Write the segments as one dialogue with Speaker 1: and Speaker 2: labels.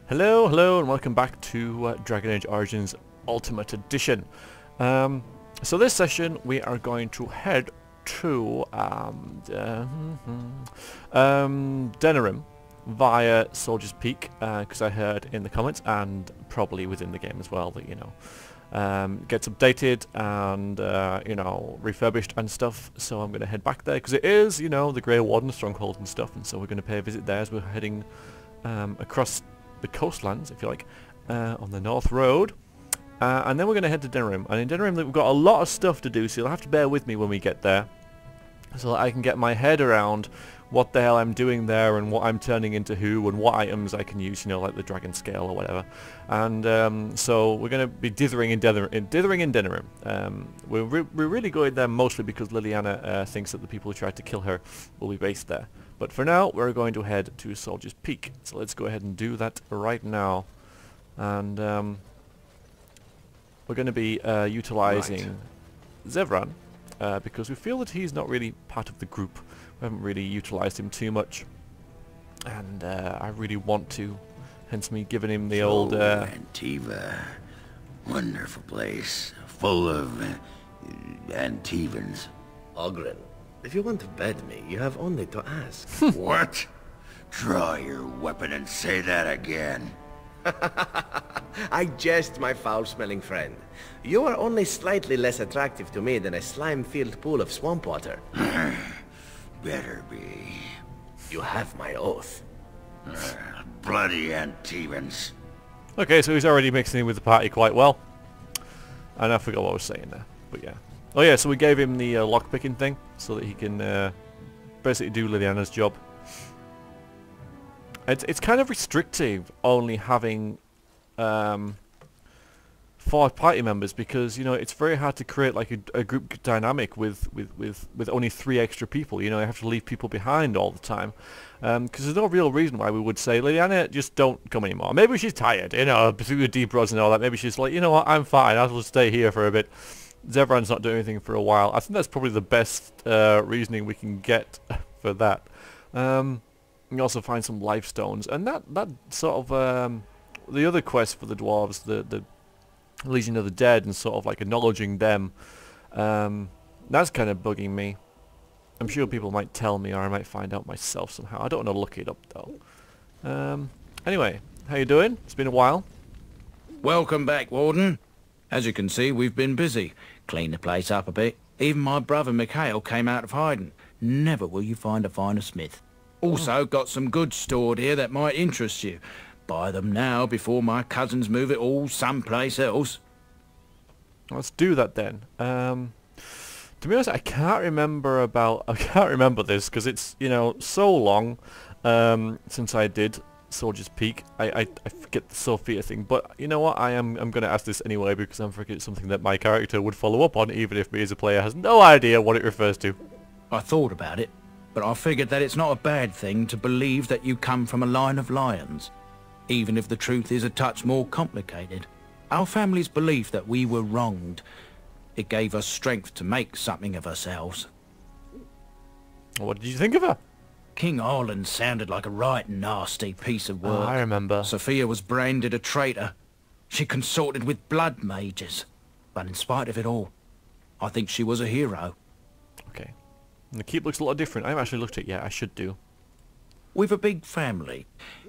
Speaker 1: Hello, hello, and welcome back to Dragon Age Origins Ultimate Edition. So this session we are going to head to Denerim via Soldier's Peak, because I heard in the comments and probably within the game as well that, you know, gets updated and, you know, refurbished and stuff. So I'm going to head back there because it is, you know, the Grey Warden stronghold and stuff, and so we're going to pay a visit there as we're heading across the coastlands, if you like, on the North Road, and then we're going to head to Denerim. And in Denerim we've got a lot of stuff to do, so you'll have to bear with me when we get there, so that I can get my head around what the hell I'm doing there and what I'm turning into who and what items I can use, you know, like the dragon scale or whatever. And so we're going to be dithering in Denerim. We're really going there mostly because Liliana thinks that the people who tried to kill her will be based there. But for now, we're going to head to Soldier's Peak. So let's go ahead and do that right now. And we're going to be utilizing Zevran, because we feel that he's not really part of the group. We haven't really utilized him too much. And I really want to, hence me giving him the old...
Speaker 2: Antiva. Wonderful place. Full of Antivans.
Speaker 3: Ogren, if you want to bed me, you have only to ask.
Speaker 2: What? Draw your weapon and say that again.
Speaker 3: I jest, my foul-smelling friend. You are only slightly less attractive to me than a slime-filled pool of swamp water.
Speaker 2: Better be.
Speaker 3: You have my oath.
Speaker 2: Bloody Antivans.
Speaker 1: Okay, so he's already mixing in with the party quite well. And I forgot what I was saying there, but yeah. Oh yeah, so we gave him the lockpicking thing, so that he can basically do Liliana's job. It's kind of restrictive only having 4 party members, because, you know, it's very hard to create like a group dynamic with only 3 extra people. You know, you have to leave people behind all the time, because there's no real reason why we would say, Liliana, just don't come anymore. Maybe she's tired, you know, through the deep roads and all that. Maybe she's like, you know what, I'm fine, I'll just stay here for a bit. Zevran's not doing anything for a while. I think that's probably the best reasoning we can get for that. We also find some life stones, and that sort of the other quest for the dwarves, the Legion of the Dead, and sort of like acknowledging them. That's kind of bugging me. I'm sure people might tell me, or I might find out myself somehow. I don't want to look it up though. Anyway, how you doing? It's been a while.
Speaker 4: Welcome back, Warden. As you can see, we've been busy. Cleaned the place up a bit. Even my brother Mikhail came out of hiding. Never will you find a finer smith. Also got some goods stored here that might interest you. Buy them now before my cousins move it all someplace else.
Speaker 1: Let's do that then. To be honest, I can't remember this, because it's, you know, so long since I did Soldier's Peak. I forget the Sophia thing, but you know what, I'm going to ask this anyway, because I'm forgetting something that my character would follow up on, even if me as a player has no idea what it refers to.
Speaker 4: I thought about it, but I figured that it's not a bad thing to believe that you come from a line of lions, even if the truth is a touch more complicated. Our family's belief that we were wronged, it gave us strength to make something of ourselves.
Speaker 1: What did you think of her?
Speaker 4: King Arlen sounded like a right nasty piece of work.
Speaker 1: Oh, I remember.
Speaker 4: Sophia was branded a traitor. She consorted with blood mages. But in spite of it all, I think she was a hero.
Speaker 1: Okay. And the keep looks a lot different. I haven't actually looked at it yet. I should do.
Speaker 4: We've a big family.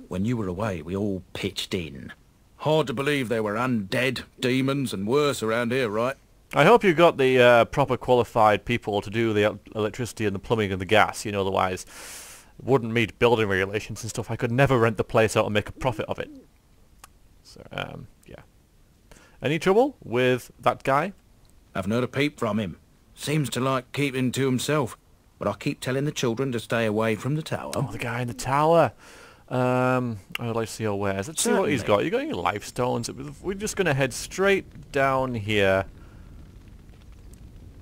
Speaker 4: When you were away, we all pitched in. Hard to believe there were undead, demons, and worse around here, right?
Speaker 1: I hope you got the proper qualified people to do the electricity and the plumbing and the gas. You know, otherwise wouldn't meet building regulations and stuff. I could never rent the place out and make a profit of it. So, yeah. Any trouble with that guy?
Speaker 4: Haven't heard a peep from him. Seems to like keeping to himself. But I keep telling the children to stay away from the tower.
Speaker 1: Oh, the guy in the tower. I would like to see your wares. Let's see what he's got. You got any life stones? We're just going to head straight down here.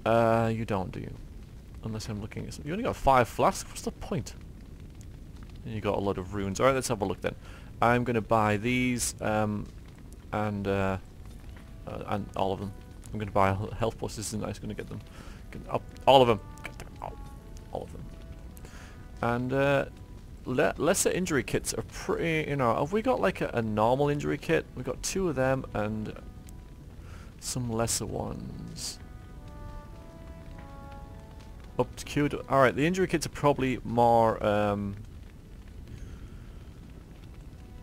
Speaker 1: You don't, do you? Unless I'm looking at something. You only got 5 flasks? What's the point? And you got a lot of runes. Alright, let's have a look then. I'm going to buy these, and all of them. I'm going to buy health pluses, and I'm just going to get them. All of them. All of them. And lesser injury kits are pretty, you know, have we got like a normal injury kit? We've got 2 of them and some lesser ones. Up to Q. Alright, the injury kits are probably more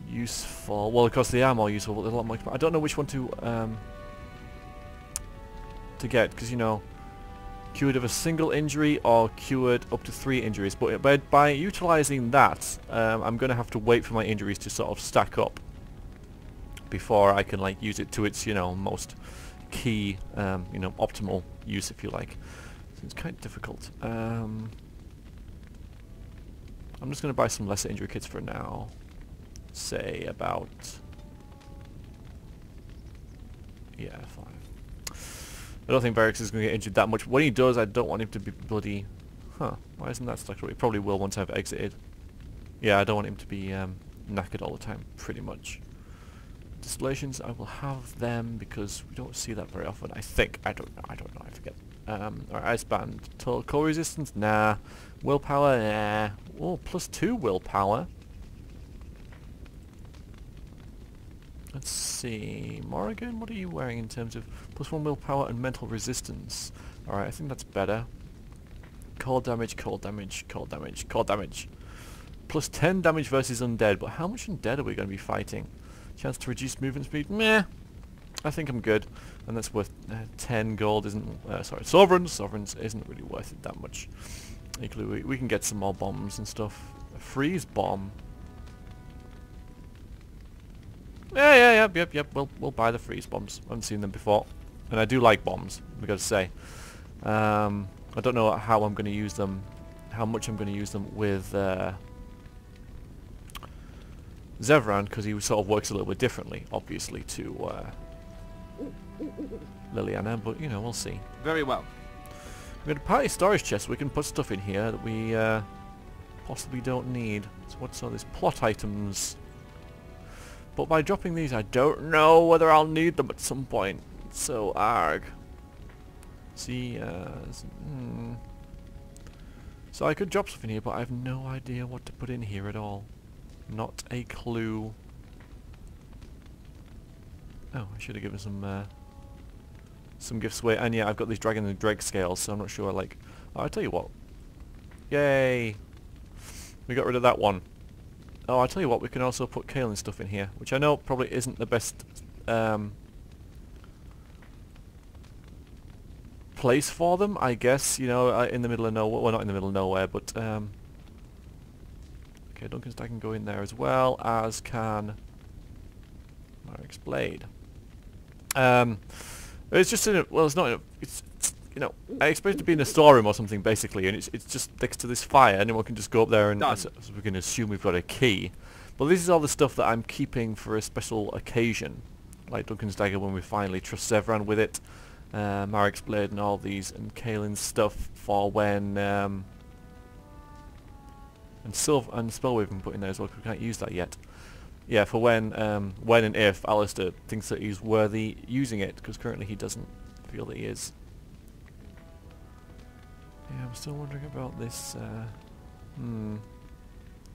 Speaker 1: useful. Well, of course they are more useful, but they're a lot more... I don't know which one to get, because, you know, cured of a single injury or cured up to 3 injuries. But by utilising that, I'm going to have to wait for my injuries to sort of stack up before I can, like, use it to its, you know, most key, you know, optimal use, if you like. So it's kind of difficult. I'm just going to buy some lesser injury kits for now. Say about... yeah, fine. I don't think Barracks is going to get injured that much. When he does, I don't want him to be bloody... Huh, why isn't that stuck? He probably will once I've exited. Yeah, I don't want him to be knackered all the time, pretty much. Distillations, I will have them because we don't see that very often. I think. I don't know, I forget. Alright, Ice Band. Total cold resistance? Nah. Willpower? Nah. Oh, +2 willpower. Let's see. Morrigan, what are you wearing in terms of +1 willpower and mental resistance? Alright, I think that's better. Cold damage, cold damage, cold damage, cold damage. +10 damage versus undead, but how much undead are we going to be fighting? Chance to reduce movement speed? Meh. I think I'm good. And that's worth 10 gold, isn't... sorry, Sovereigns. Sovereigns isn't really worth it that much. Equally, we can get some more bombs and stuff. A freeze bomb. Yep. We'll buy the freeze bombs. I haven't seen them before, and I do like bombs. We got to say. I don't know how I'm going to use them, how much I'm going to use them with Zevran, because he sort of works a little bit differently, obviously, to Liliana. But you know, we'll see.
Speaker 5: Very well.
Speaker 1: We've got a party storage chest. We can put stuff in here that we possibly don't need. So what's all these plot items? But by dropping these, I don't know whether I'll need them at some point. So, arg. See, So I could drop stuff in here, but I have no idea what to put in here at all. Not a clue. Oh, I should have given some gifts away. And yeah, I've got these Dragon and Drake scales, so I'm not sure, like... Oh, I'll tell you what. Yay! We got rid of that one. Oh, I'll tell you what, we can also put Kaelin stuff in here, which I know probably isn't the best place for them, I guess, you know, in the middle of nowhere. Well, not in the middle of nowhere, but... okay, Duncan's Stag can go in there as well, as can... Marik's Blade. It's just in a... Well, it's not in a... It's you know, I expect it to be in a storeroom or something, basically, and it's just next to this fire. Anyone can just go up there, and so we can assume we've got a key. But this is all the stuff that I'm keeping for a special occasion, like Duncan's Dagger when we finally trust Zevran with it, Marik's Blade and all these, and Kaelin's stuff for when, and Spellwave can put in there as well, because we can't use that yet. Yeah, for when and if Alistair thinks that he's worthy using it, because currently he doesn't feel that he is. Yeah, I'm still wondering about this,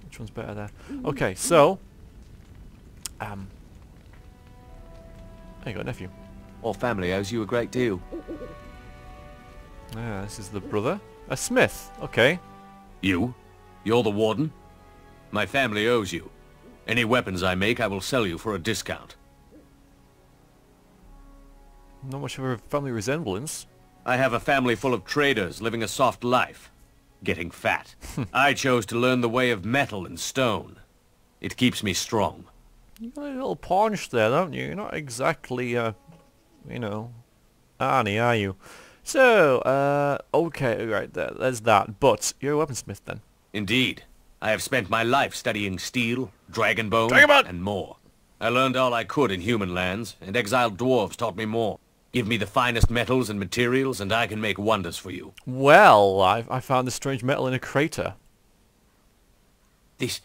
Speaker 1: which one's better there? Okay, so, there you go, nephew.
Speaker 5: Our family owes you a great deal.
Speaker 1: Ah, this is the brother. A smith, okay.
Speaker 6: You? You're the warden? My family owes you. Any weapons I make, I will sell you for a discount.
Speaker 1: Not much of a family resemblance.
Speaker 6: I have a family full of traders living a soft life, getting fat. I chose to learn the way of metal and stone. It keeps me strong.
Speaker 1: You got a little paunch there, don't you? You're not exactly, you know, Arnie, are you? So, okay, right, there's that. But you're a weaponsmith then?
Speaker 6: Indeed. I have spent my life studying steel, dragon bone, and more. I learned all I could in human lands, and exiled dwarves taught me more. Give me the finest metals and materials, and I can make wonders for you.
Speaker 1: Well, I found this strange metal in a crater.
Speaker 6: This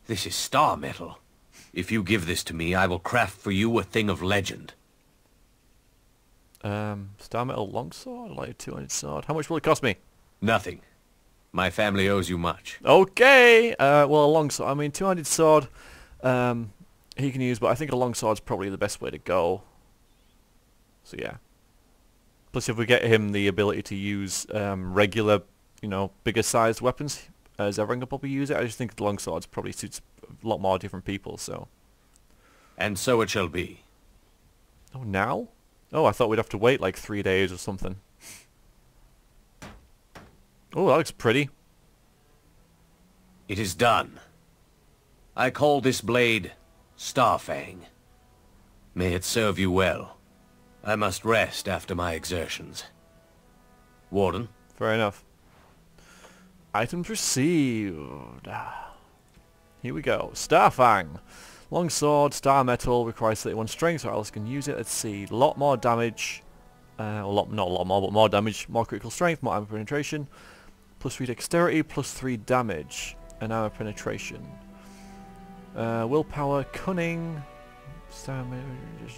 Speaker 6: is star metal. If you give this to me, I will craft for you a thing of legend.
Speaker 1: Star metal longsword, like a two-handed sword. How much will it cost me?
Speaker 6: Nothing. My family owes you much.
Speaker 1: Okay. Well, a long sword. I mean, two-handed sword. He can use, but I think a long sword's probably the best way to go. So yeah. Plus, if we get him the ability to use regular, you know, bigger sized weapons, Zevran can probably use it. I just think the long swords probably suits a lot more different people. So.
Speaker 6: And so it shall be.
Speaker 1: Oh, now? Oh, I thought we'd have to wait like 3 days or something. Oh, that looks pretty.
Speaker 6: It is done. I call this blade Starfang. May it serve you well. I must rest after my exertions. Warden?
Speaker 1: Fair enough. Items received. Here we go. Starfang. Long sword, star metal, requires 31 strength, so else can use it. Let's see. A lot more damage. Not a lot more, but more damage. More critical strength, more armor penetration. Plus 3 dexterity, plus 3 damage. And armor penetration. Willpower, cunning. Star metal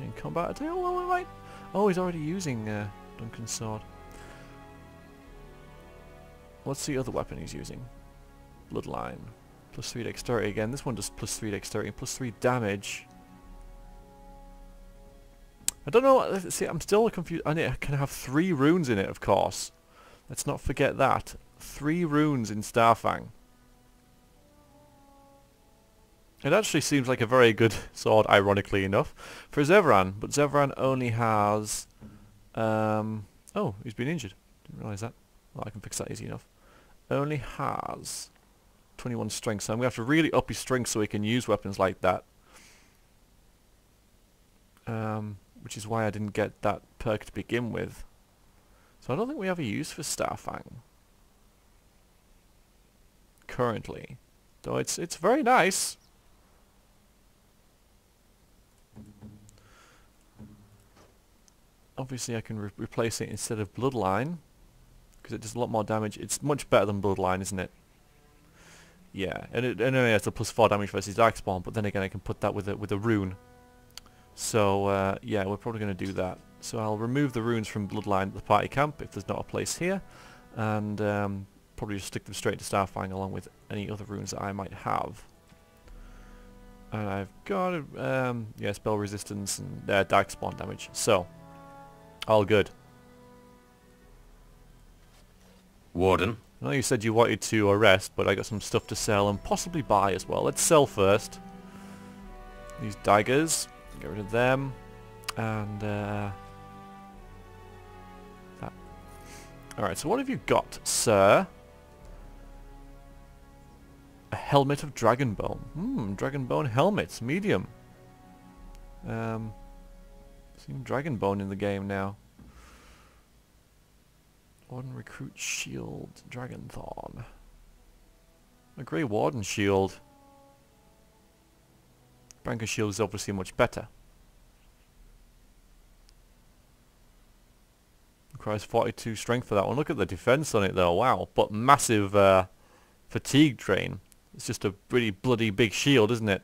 Speaker 1: in combat. Oh, wait. Oh, he's already using Duncan's sword. What's the other weapon he's using? Bloodline. Plus 3 dexterity again. This one does plus 3 dexterity and plus 3 damage. I don't know. See, I'm still confused. I can have 3 runes in it, of course. Let's not forget that. 3 runes in Starfang. It actually seems like a very good sword, ironically enough, for Zevran. But Zevran only has... oh, he's been injured. Didn't realise that. Well, I can fix that easy enough. Only has 21 strength, so I'm going to have to really up his strength so he can use weapons like that. Which is why I didn't get that perk to begin with. So I don't think we have a use for Starfang. Currently. Though it's very nice. Obviously I can replace it instead of Bloodline, because it does a lot more damage. It's much better than Bloodline, isn't it? Yeah, and it only has a plus 4 damage versus Darkspawn, but then again I can put that with a rune. So yeah, we're probably going to do that. So I'll remove the runes from Bloodline at the party camp if there's not a place here, and probably just stick them straight to Starfang along with any other runes that I might have. And I've got yeah, spell resistance and Darkspawn damage. So all good.
Speaker 6: Warden?
Speaker 1: I know you said you wanted to rest, but I got some stuff to sell and possibly buy as well. Let's sell first. These daggers, get rid of them, and that. Alright, so what have you got, sir? A helmet of Dragonbone. Dragonbone helmet, medium. Seeing Dragonbone in the game now. Warden Recruit Shield, Dragonthorn. A Grey Warden Shield. Branker Shield is obviously much better. Requires 42 strength for that one. Look at the defense on it though, wow. But massive fatigue drain. It's just a pretty bloody big shield, isn't it?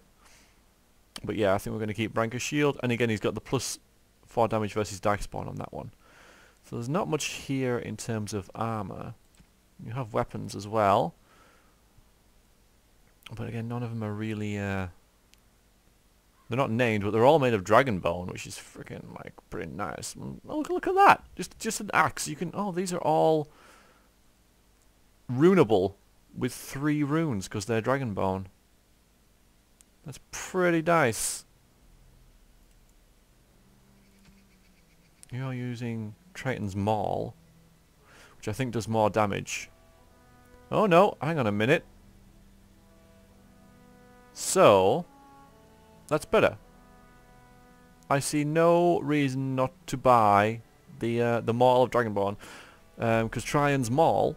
Speaker 1: But yeah, I think we're going to keep Branker Shield. And again, he's got the plus 4 damage versus Darkspawn on that one. So there's not much here in terms of armor. You have weapons as well. But again, none of them are really... they're not named, but they're all made of Dragonbone, which is freaking, like, pretty nice. Oh, look at that! Just an axe. You can... Oh, these are all... runeable with 3 runes, because they're Dragonbone. That's pretty nice. You're using Triton's Maul, which I think does more damage. Oh no, hang on a minute. So, that's better. I see no reason not to buy the Maul of Dragonborn, because Triton's Maul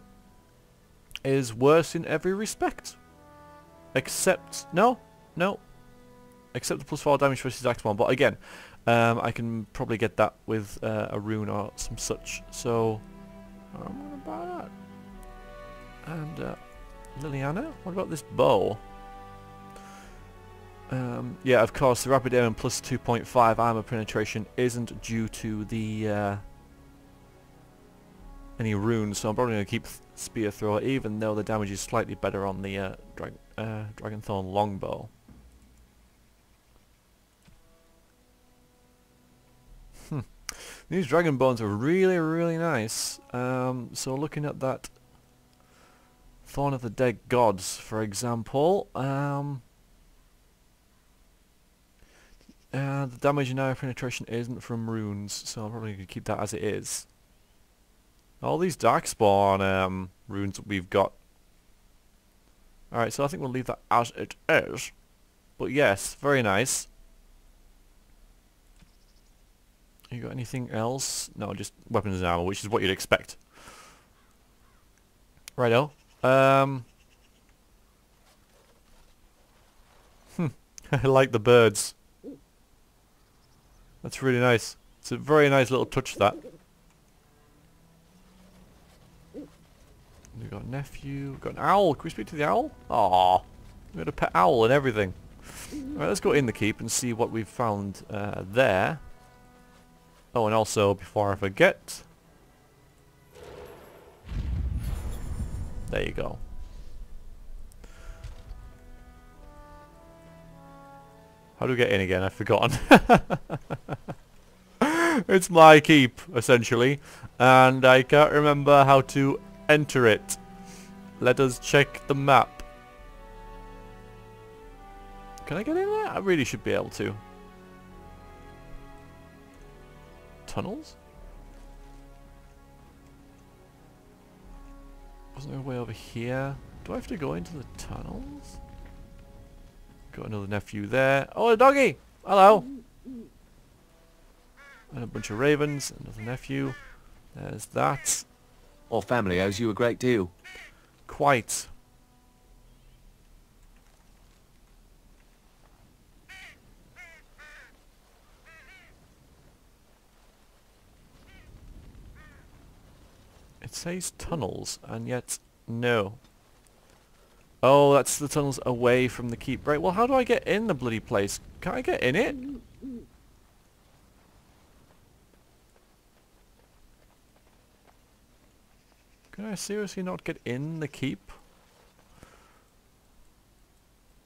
Speaker 1: is worse in every respect. Except, no, except the plus 4 damage versus Darkspawn. But again, I can probably get that with a rune or some such. So I'm gonna buy that. And Liliana, what about this bow? Yeah, of course, the rapid aim and plus 2.5 armor penetration isn't due to the any runes, so I'm probably going to keep Spear Thrower, even though the damage is slightly better on the Dragonthorn Longbow. These dragon bones are really, really nice. So looking at that Thorn of the Dead Gods, for example, the damage and area penetration isn't from runes, so I'm probably going to keep that as it is. All these Darkspawn runes that we've got. Alright, so I think we'll leave that as it is. But yes, very nice. You got anything else? No, just weapons and ammo, which is what you'd expect. Righto. I like the birds. That's really nice. It's a very nice little touch, that. We've got a nephew, we've got an owl. Can we speak to the owl? Aww. We've got a pet owl and everything. Alright, let's go in the keep and see what we've found there. Oh, and also, before I forget... There you go. How do we get in again? I've forgotten. It's my keep, essentially. And I can't remember how to enter it. Let us check the map. Can I get in there? I really should be able to. Tunnels? Wasn't there a way over here? Do I have to go into the tunnels? Got another nephew there. Oh, a doggy! Hello! And a bunch of ravens. Another nephew. There's that.
Speaker 5: Our family owes you a great deal.
Speaker 1: Quite. It says tunnels, and yet no. Oh, that's the tunnels away from the keep. Right, well, how do I get in the bloody place? Can I get in it? Can I seriously not get in the keep?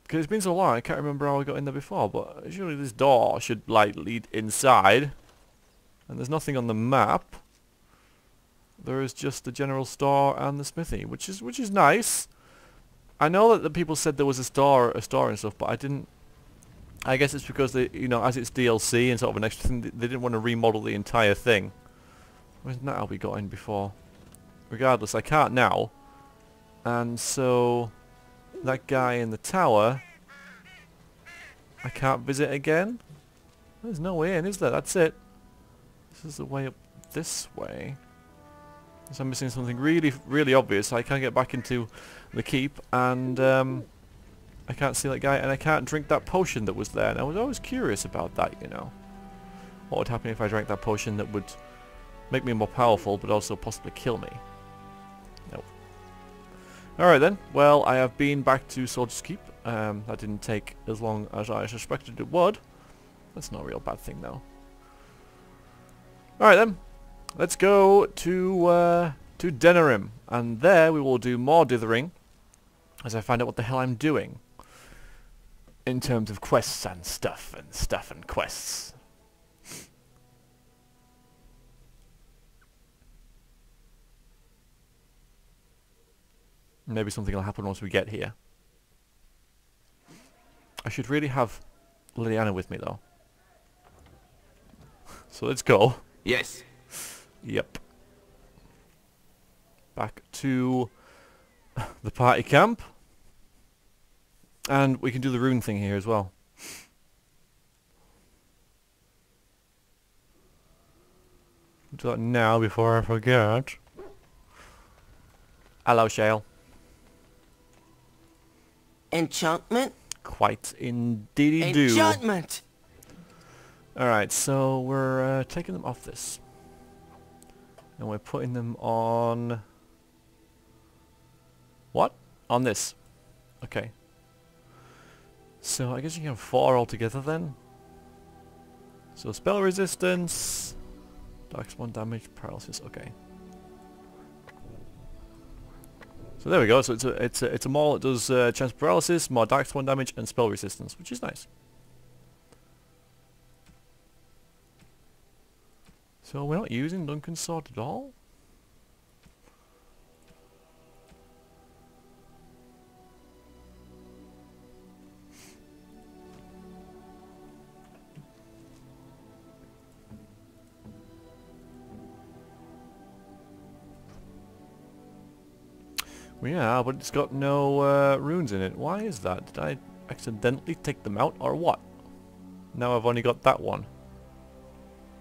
Speaker 1: Because it's been so long, I can't remember how I got in there before, but surely this door should, like, lead inside. And there's nothing on the map. There is just the general store and the smithy, which is nice. I know that the people said there was a store and stuff, but I didn't. I guess it's because they, you know, as it's DLC and sort of an extra thing, they didn't want to remodel the entire thing. Wasn't that how we got in before? Regardless, I can't now. And so that guy in the tower, I can't visit again. There's no way in, is there? That's it. This is the way up this way. So I'm missing something really, really obvious. I can't get back into the keep, and I can't see that guy, and I can't drink that potion that was there. And I was always curious about that, you know. What would happen if I drank that potion that would make me more powerful, but also possibly kill me? Nope. Alright then. Well, I have been back to Soldier's Keep. That didn't take as long as I suspected it would. That's not a real bad thing, though. Alright then. Let's go to Denerim, and there we will do more dithering as I find out what the hell I'm doing in terms of quests and stuff and quests. Maybe something will happen once we get here. I should really have Liliana with me though. So let's go.
Speaker 3: Yes.
Speaker 1: Yep. Back to the party camp. And we can do the rune thing here as well. Do that now before I forget. Hello, Shale.
Speaker 7: Enchantment?
Speaker 1: Quite indeedy do.
Speaker 7: Enchantment!
Speaker 1: Alright, so we're taking them off this. And we're putting them on... What? On this. Okay. So I guess you can have 4 altogether then. So spell resistance, darkspawn damage, paralysis, okay. So there we go. So it's a maul that does chance paralysis, more dark spawn damage, and spell resistance, which is nice. So we're not using Duncan's sword at all? Well, yeah, but it's got no runes in it. Why is that? Did I accidentally take them out or what? Now I've only got that one.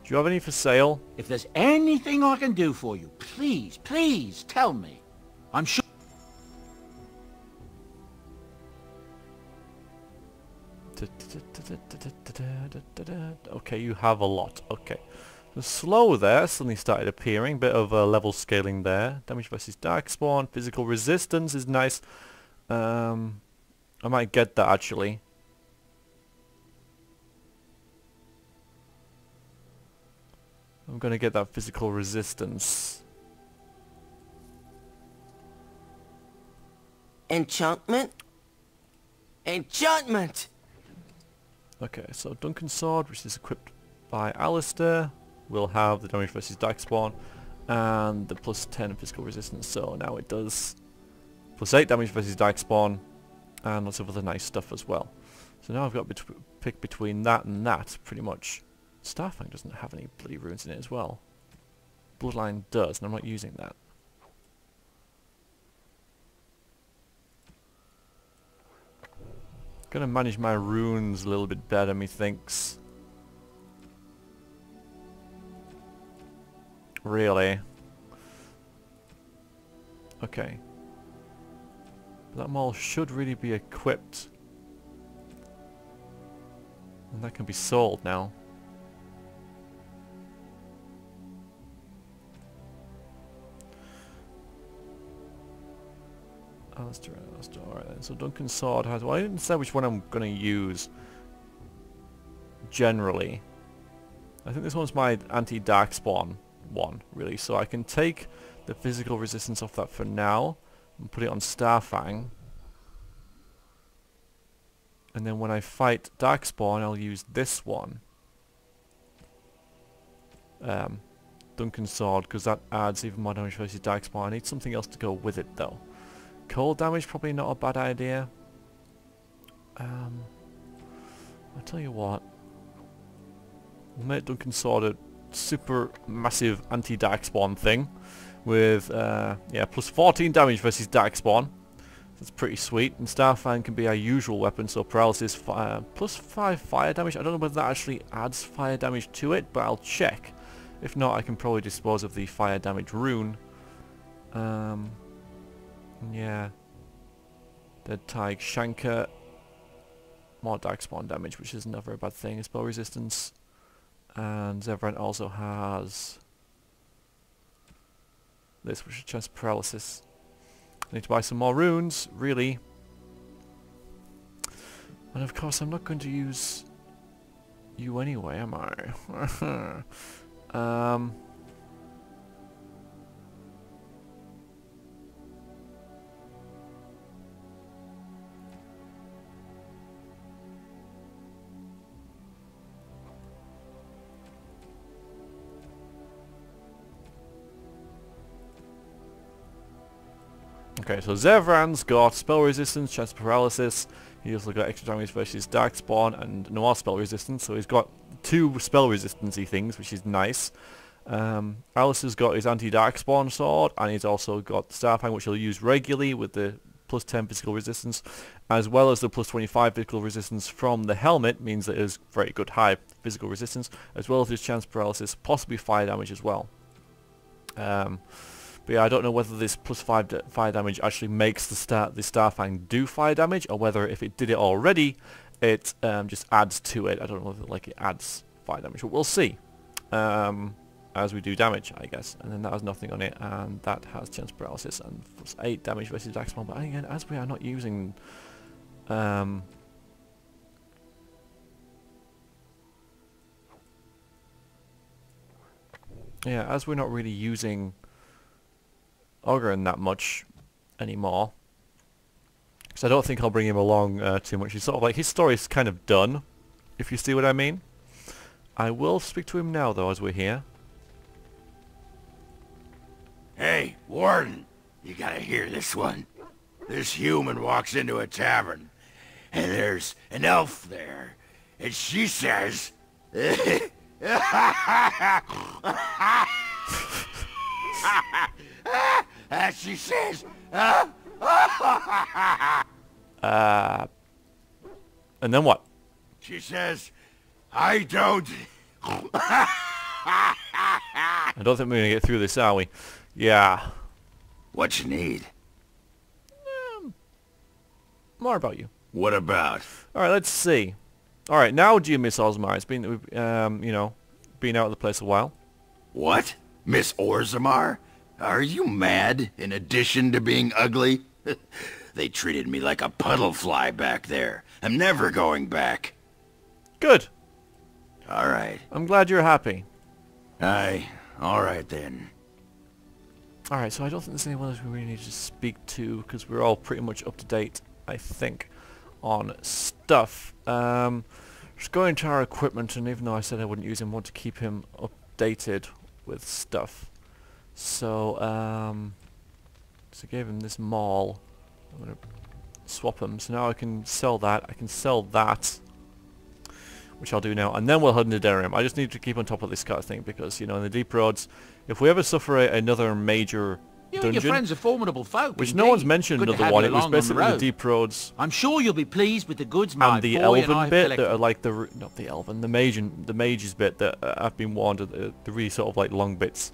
Speaker 1: Do you have any for sale?
Speaker 8: If there's anything I can do for you, please, please tell me. I'm sure...
Speaker 1: Okay, you have a lot. Okay. The slow there suddenly started appearing. Bit of level scaling there. Damage versus darkspawn. Physical resistance is nice. I might get that actually. I'm gonna get that physical resistance.
Speaker 7: Enchantment? Enchantment!
Speaker 1: Okay, so Duncan's sword, which is equipped by Alistair, will have the damage versus darkspawn and the plus 10 physical resistance. So now it does plus 8 damage versus darkspawn and lots of other nice stuff as well. So now I've got to pick between that and that, pretty much. Starfang doesn't have any bloody runes in it as well. Bloodline does, and I'm not using that. Gonna manage my runes a little bit better, methinks. Really? Okay. That maul should really be equipped. And that can be sold now. Alistair, alright then. So Duncan's sword has... Well, I didn't say which one I'm going to use. Generally. I think this one's my anti-darkspawn one, really. So I can take the physical resistance off that for now and put it on Starfang. And then when I fight darkspawn, I'll use this one. Duncan's sword, because that adds even more damage versus darkspawn. I need something else to go with it, though. Cold damage, probably not a bad idea. I'll tell you what. We'll make Duncan's sword a super massive anti-darkspawn thing. With, yeah, plus 14 damage versus darkspawn. That's pretty sweet. And Starfang can be our usual weapon, so paralysis, plus 5 fire damage. I don't know whether that actually adds fire damage to it, but I'll check. If not, I can probably dispose of the fire damage rune. Yeah. Dead Tig Shanker. More darkspawn damage, which is never a bad thing. Spell resistance. And Zevran also has this, which is chance paralysis. I need to buy some more runes, really. And of course I'm not going to use you anyway, am I? Okay, so Zevran's got spell resistance, chance paralysis. He also got extra damage versus darkspawn and no more spell resistance, so he's got 2 spell resistance-y things, which is nice. Alice's got his anti-darkspawn sword, and he's also got Starfang, which he'll use regularly with the plus 10 physical resistance, as well as the plus 25 physical resistance from the helmet, means that it is very good high physical resistance, as well as his chance paralysis, possibly fire damage as well. But yeah, I don't know whether this plus 5 fire damage actually makes the Starfang do fire damage, or whether if it did it already, it just adds to it. I don't know whether it adds fire damage, but we'll see as we do damage, I guess. And then that has nothing on it, and that has chance paralysis and plus 8 damage versus darkspawn. But again, as we are not using yeah, as we're not really using Ogren that much, anymore. Because I don't think I'll bring him along too much. He's sort of like, his story's kind of done, if you see what I mean. I will speak to him now, though, as we're here.
Speaker 2: Hey, Warden, you gotta hear this one. This human walks into a tavern, and there's an elf there, and she says... she says...
Speaker 1: And then what?
Speaker 2: She says, I don't...
Speaker 1: I don't think we're going to get through this, are we? Yeah.
Speaker 2: What you need?
Speaker 1: More about you.
Speaker 2: What about?
Speaker 1: Alright, let's see. Alright, now do you miss Osmar? It's been, you know, been out of the place a while.
Speaker 2: What? Miss Orzammar? Are you mad, in addition to being ugly? They treated me like a puddle fly back there. I'm never going back.
Speaker 1: Good.
Speaker 2: Alright.
Speaker 1: I'm glad you're happy.
Speaker 2: Aye. Alright then.
Speaker 1: Alright, so I don't think there's anyone else we really need to speak to, because we're all pretty much up to date, I think, on stuff. Just going to our equipment, and even though I said I wouldn't use him, I want to keep him updated with stuff. So, so I gave him this maul. I'm going to swap him. So now I can sell that. I can sell that, which I'll do now. And then we'll head into Denerim. I just need to keep on top of this kind of thing because, you know, in the deep roads, if we ever suffer another major
Speaker 8: You
Speaker 1: dungeon,
Speaker 8: and your friends are formidable folk.
Speaker 1: which
Speaker 8: indeed.
Speaker 1: no one's mentioned
Speaker 8: Good to
Speaker 1: another
Speaker 8: have
Speaker 1: one,
Speaker 8: you
Speaker 1: it was
Speaker 8: along on
Speaker 1: basically the
Speaker 8: road.
Speaker 1: deep roads
Speaker 8: I'm sure you'll be pleased with the goods my
Speaker 1: and the
Speaker 8: boy
Speaker 1: elven
Speaker 8: and I've
Speaker 1: bit
Speaker 8: collected.
Speaker 1: that are like the not the elven, the mage's bit that I've been warned are the really sort of like long bits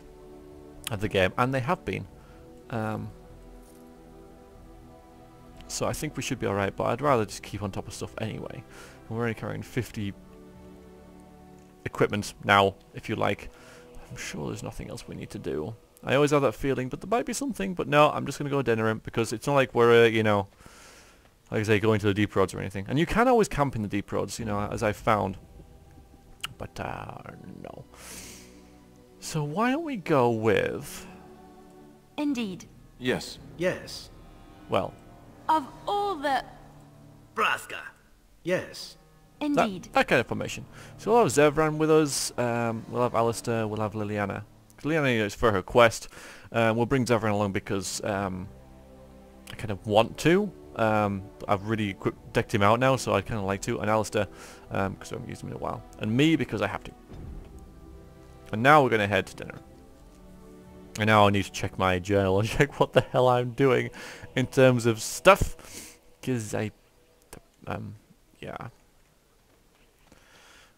Speaker 1: of the game, and they have been. So I think we should be alright, but I'd rather just keep on top of stuff anyway. And we're only carrying 50 equipment now, if you like. I'm sure there's nothing else we need to do. I always have that feeling, but there might be something. But no, I'm just going to go Denerim, because it's not like we're, you know, like I say, going to the deep roads or anything. And you can always camp in the deep roads, you know, as I've found. But, no. So why don't we go with...
Speaker 9: Indeed.
Speaker 5: Yes.
Speaker 3: Yes.
Speaker 1: Well,
Speaker 9: Of all the...
Speaker 3: Braska. Yes.
Speaker 9: Indeed.
Speaker 1: that kind of formation. So we'll have Zevran with us, we'll have Alistair, we'll have Liliana. Liliana is for her quest. We'll bring Zevran along because I kind of want to. I've really decked him out now, so I kind of like to. And Alistair, because I haven't used him in a while. And me, because I have to. And now we're going to head to dinner. And now I need to check my journal and check what the hell I'm doing in terms of stuff. Because I... yeah.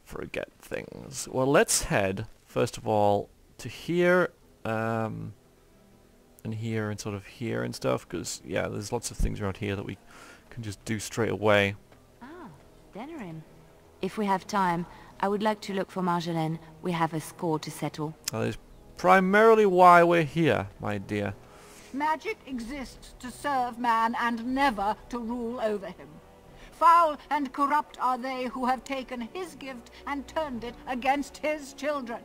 Speaker 1: Forget things. Well, let's head, first of all, to here, and here, and sort of here and stuff, because, yeah, there's lots of things around here that we can just do straight away.
Speaker 9: Ah, Denerim. If we have time, I would like to look for Marjolaine. We have a score to settle.
Speaker 1: That is primarily why we're here, my dear.
Speaker 10: Magic exists to serve man and never to rule over him. Foul and corrupt are they who have taken his gift and turned it against his children.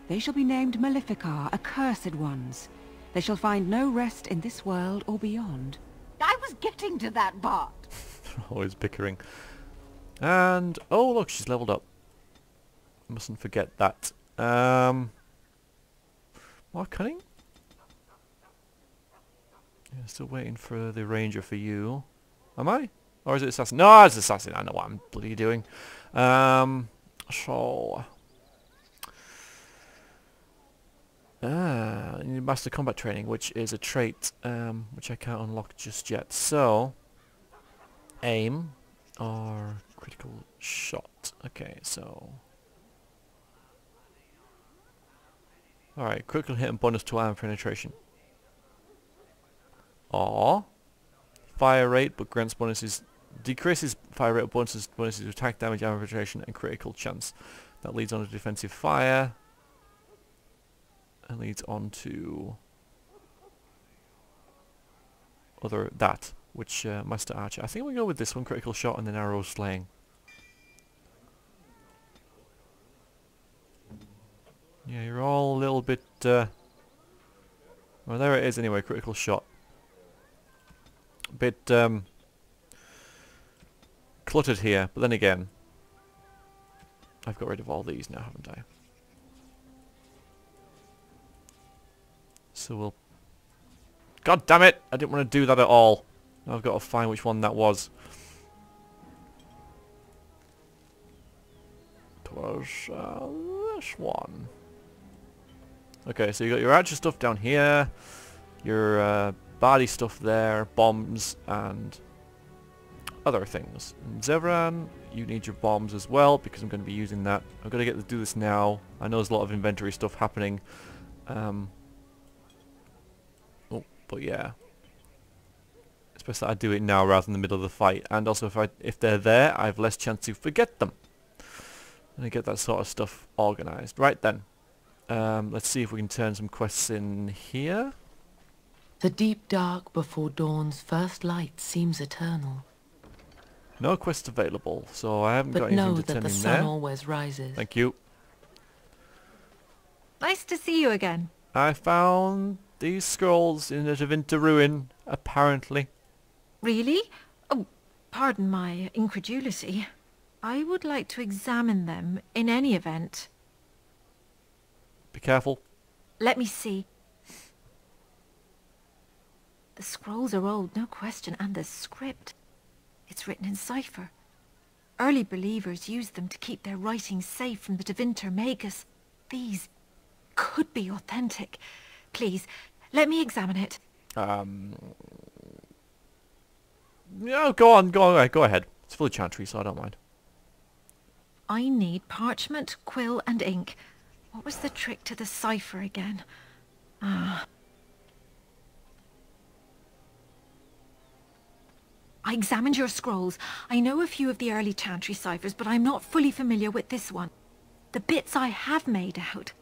Speaker 11: They shall be named Maleficar, accursed ones. They shall find no rest in this world or beyond.
Speaker 10: I was getting to that part.
Speaker 1: Always bickering. And, oh look, she's leveled up. Mustn't forget that. More cunning? Yeah, still waiting for the ranger for you. Am I? Or is it assassin? No, it's assassin. I know what I'm bloody doing. So... you need master combat training, which is a trait, which I can't unlock just yet. So... aim or critical shot. Okay, so... alright, critical hit and bonus to armor penetration. Or... fire rate, but grants bonuses... decreases fire rate, bonuses to attack damage, armor penetration, and critical chance. That leads on to defensive fire. And leads on to... other... that. Which, Master Archer. I think we go with this one, critical shot, and then arrow slaying. Yeah, you're all a little bit... well, there it is anyway, critical shot. bit cluttered here, but then again, I've got rid of all these now, haven't I? So we'll... God damn it! I didn't want to do that at all. Now I've got to find which one that was. It was this one. Okay, so you got your archer stuff down here, your body stuff there, bombs and other things. And Zevran, you need your bombs as well because I'm going to be using that. I've got to get to do this now. I know there's a lot of inventory stuff happening. But yeah, it's best that I do it now rather than in the middle of the fight. And also, if they're there, I have less chance to forget them. And I get that sort of stuff organised. Right then, let's see if we can turn some quests in here.
Speaker 12: The deep dark before dawn's first light seems eternal.
Speaker 1: No quest available, so I haven't got anything to turn in there.
Speaker 12: But know that the sun always rises.
Speaker 1: Thank you.
Speaker 13: Nice to see you again.
Speaker 1: I found these scrolls in a Tevinter ruin, apparently.
Speaker 13: Really? Oh, pardon my incredulity. I would like to examine them in any event.
Speaker 1: Be careful.
Speaker 13: Let me see. The scrolls are old, no question, and the script. It's written in cipher. Early believers used them to keep their writings safe from the Tevinter Magus. These could be authentic. Please, let me examine it.
Speaker 1: No, go on, go ahead. It's full of chantry, so I don't mind.
Speaker 13: I need parchment, quill, and ink. What was the trick to the cipher again? I examined your scrolls. I know a few of the early chantry ciphers, but I'm not fully familiar with this one. The bits I have made out.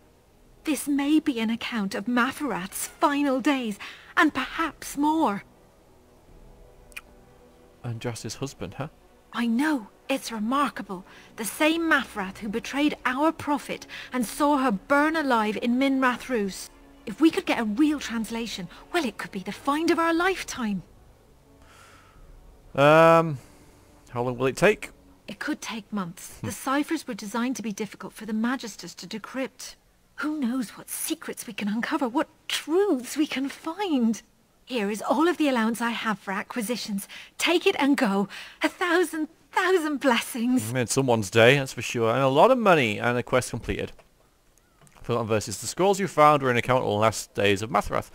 Speaker 13: This may be an account of Maferath's final days, and perhaps more.
Speaker 1: Andras's husband, huh?
Speaker 13: I know. It's remarkable. The same Maferath who betrayed our prophet and saw her burn alive in Minrath Rus. If we could get a real translation, well, it could be the find of our lifetime.
Speaker 1: How long will it take?
Speaker 13: It could take months. The ciphers were designed to be difficult for the Magisters to decrypt. Who knows what secrets we can uncover, what truths we can find. Here is all of the allowance I have for acquisitions. Take it and go. 1,000 blessings.
Speaker 1: Made someone's day, that's for sure. And a lot of money and a quest completed. Forgotten verses. The scrolls you found were an account of the last days of Maferath.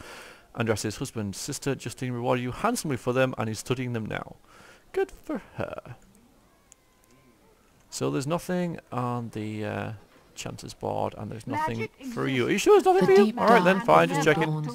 Speaker 1: Andras's husband, sister Justine rewarded you handsomely for them and is studying them now. Good for her. So there's nothing on the Chanter's board and there's nothing for you. Are you sure there's nothing for you? Alright then, fine, just checking.